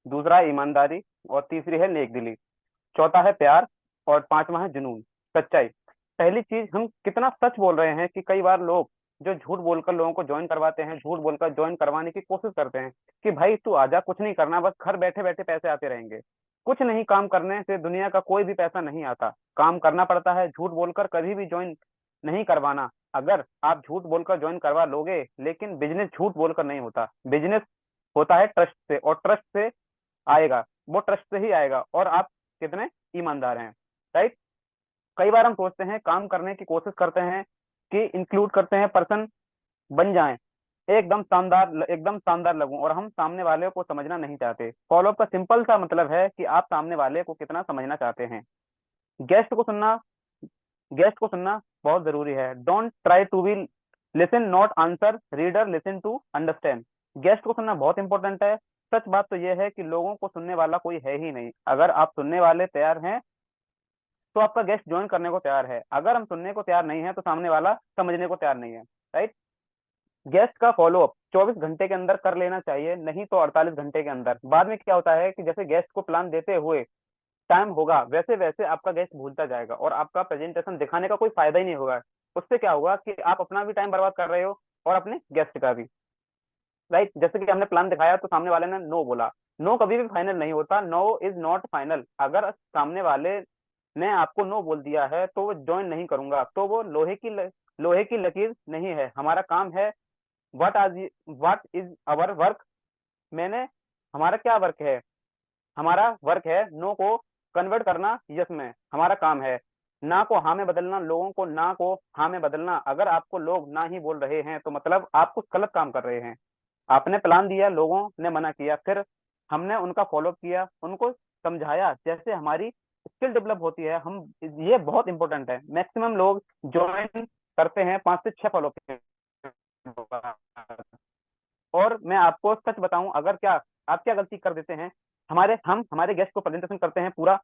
दूसरा है ईमानदारी, और तीसरी है नेकदिली, चौथा है प्यार, और पांचवा है जुनून, सच्चाई। पहली चीज, हम कितना सच बोल रहे हैं कि कई बार लोग जो झूठ बोलकर लोगों को ज्वाइन करवाते हैं, झूठ बोलकर ज्वाइन करवाने की कोशिश करते हैं कि भाई तू आजा, कुछ नहीं करना, बस घर बैठे बैठे पैसे आते रहेंगे। कुछ नहीं, काम करने से दुनिया का कोई भी पैसा नहीं आता, काम करना पड़ता है। झूठ बोलकर कभी भी ज्वाइन नहीं करवाना। अगर आप झूठ बोलकर ज्वाइन करवा लोगे, लेकिन बिजनेस झूठ बोलकर नहीं होता। बिजनेस होता है ट्रस्ट से, और ट्रस्ट से आएगा, वो ट्रस्ट से ही आएगा, और आप कितने ईमानदार हैं। राइट। कई बार हम सोचते हैं, काम करने की कोशिश करते हैं कि इंक्लूड करते हैं पर्सन बन जाएं, एकदम शानदार लगूं, और हम सामने वाले को समझना नहीं चाहते। फॉलोअप का सिंपल सा मतलब है कि आप सामने वाले को कितना समझना चाहते हैं। गेस्ट को सुनना गेस्ट को सुनना बहुत जरूरी है। Don't try to be listen not answer, reader listen to understand. Guest को सुनना बहुत इंपॉर्टेंट है। सच बात तो यह है कि लोगों को सुनने वाला कोई है ही नहीं। अगर आप सुनने वाले तैयार हैं तो आपका गेस्ट ज्वाइन करने को तैयार है। अगर हम सुनने को तैयार नहीं है तो सामने वाला समझने को तैयार नहीं है। राइट। गेस्ट का फॉलोअप 24 घंटे के अंदर कर लेना चाहिए, नहीं तो 48 घंटे के अंदर। बाद में क्या होता है कि जैसे गेस्ट को प्लान देते हुए टाइम होगा, वैसे वैसे आपका गेस्ट भूलता जाएगा, और आपका प्रेजेंटेशन दिखाने का कोई फायदा ही नहीं होगा। उससे क्या होगा कि आप अपना भी टाइम बर्बाद कर रहे हो और अपने गेस्ट का भी। राइट। जैसे कि हमने प्लान दिखाया तो सामने वाले ने नो बोला। नो कभी भी फाइनल नहीं होता, नो इज नॉट फाइनल। अगर सामने वाले ने आपको नो बोल दिया है तो वो ज्वाइन नहीं करूंगा, तो वो लोहे की लकीर नहीं है। हमारा काम है, व्हाट इज अवर वर्क। मैंने हमारा क्या वर्क है? हमारा वर्क है नो को कन्वर्ट करना यस में। हमारा काम है ना को हाँ में बदलना, लोगों को ना को हाँ में बदलना। अगर आपको लोग ना ही बोल रहे हैं तो मतलब आप कुछ गलत काम कर रहे हैं। आपने प्लान दिया, लोगों ने मना किया, फिर हमने उनका फॉलो किया, उनको समझाया, जैसे हमारी स्किल डेवलप होती है। हम, ये बहुत इंपॉर्टेंट है। मैक्सिमम लोग ज्वाइन करते हैं 5 से 6 फॉलो के बाद। और मैं आपको सच बताऊं, अगर क्या आप क्या गलती कर देते हैं, हमारे गेस्ट को प्रेजेंटेशन करते हैं पूरा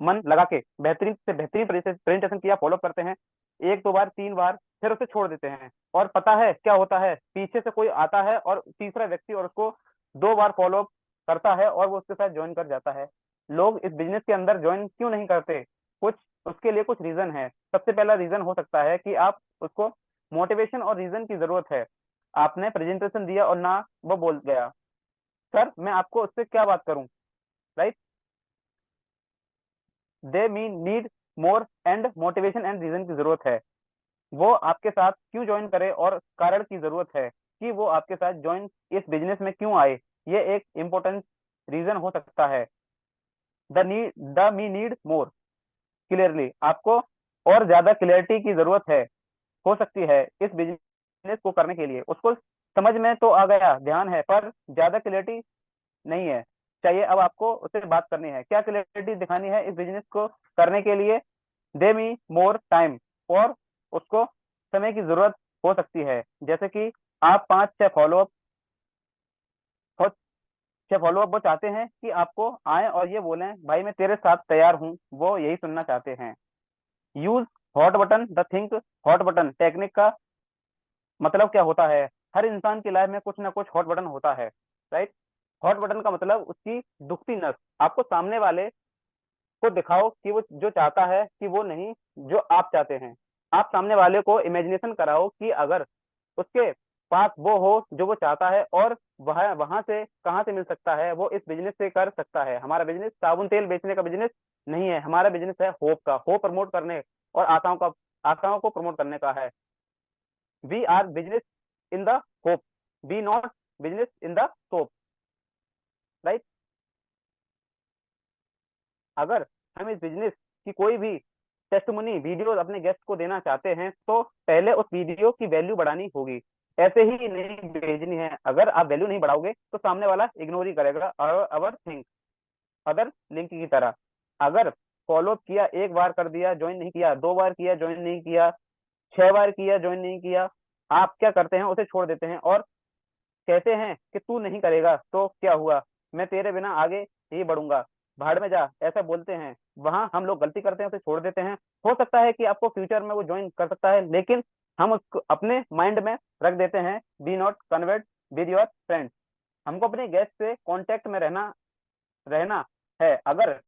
मन लगा के, बेहतरीन से बेहतरीन प्रेजेंटेशन किया, फॉलो करते हैं 1 2 बार 3 बार, फिर उसे छोड़ देते हैं। और पता है क्या होता है? पीछे से कोई आता है और तीसरा व्यक्ति और उसको 2 बार फॉलो करता है, और वो उसके साथ ज्वाइन कर जाता है। लोग इस बिजनेस के अंदर ज्वाइन क्यों नहीं करते? कुछ उसके लिए कुछ रीजन है। सबसे पहला रीजन हो सकता है कि आप उसको मोटिवेशन और रीजन की जरूरत है। आपने प्रेजेंटेशन दिया और ना वो बोल गया, सर मैं आपको उससे क्या बात करूं। Right. They me need more and motivation and reason की जरूरत है। वो आपके साथ क्यों ज्वाइन करे और कारण की जरूरत है कि वो आपके साथ ज्वाइन इस बिजनेस में क्यों आए। ये एक इम्पोर्टेंट रीजन हो सकता है। The me need more clearly. आपको और ज्यादा क्लियरिटी की जरूरत है, हो सकती है इस बिजनेस को करने के लिए। उसको समझ में तो आ गया, ध्यान है, पर ज्यादा क्लियरिटी नहीं है चाहिए। अब आपको उससे बात करनी है, क्या क्लियरिटी दिखानी है इस बिजनेस को करने के लिए। दे मी मोर टाइम, और उसको समय की जरूरत हो सकती है। जैसे कि आप 5 6 फॉलोअप वो चाहते हैं कि आपको आए और ये बोलें भाई मैं तेरे साथ तैयार हूँ, वो यही सुनना चाहते हैं। Use hot button the think hot button technique का मतलब क्या होता है? हर इंसान की लाइफ में कुछ ना कुछ हॉट बटन होता है। राइट। हॉट बटन का मतलब उसकी दुखती नस। आपको सामने वाले को दिखाओ कि वो जो चाहता है कि वो नहीं जो आप चाहते हैं। आप सामने वाले को इमेजिनेशन कराओ कि अगर उसके पास वो हो जो वो चाहता है, और वह वहां से कहाँ से मिल सकता है, वो इस बिजनेस से कर सकता है। हमारा बिजनेस साबुन तेल बेचने का बिजनेस नहीं है। हमारा बिजनेस है होप का, होप प्रमोट करने और आशाओं को प्रमोट करने का है। We are business in the hope, we not business in the soap. Right. अगर हम इस बिजनेस की कोई भी टेस्टमनी वीडियो अपने गेस्ट को देना चाहते हैं तो पहले उस वीडियो की वैल्यू बढ़ानी होगी। ऐसे ही नहीं भेजनी है। अगर आप वैल्यू नहीं बढ़ाओगे तो सामने वाला इग्नोर ही करेगा, अवर थिंक अदर लिंक की तरह। अगर फॉलो किया, 1 बार कर दिया ज्वाइन नहीं किया, 2 बार किया ज्वाइन नहीं किया, 6 बार किया ज्वाइन नहीं किया, आप क्या करते हैं? उसे छोड़ देते हैं और कहते हैं कि तू नहीं करेगा तो क्या हुआ, मैं तेरे बिना आगे ही बढ़ूंगा, भाड़ में जा, ऐसा बोलते हैं। वहां हम लोग गलती करते हैं, उसे छोड़ देते हैं। हो सकता है कि आपको फ्यूचर में वो ज्वाइन कर सकता है, लेकिन हम उसको अपने माइंड में रख देते हैं, be not convert with your friends. हमको अपने गेस्ट से कांटेक्ट में रहना रहना है। अगर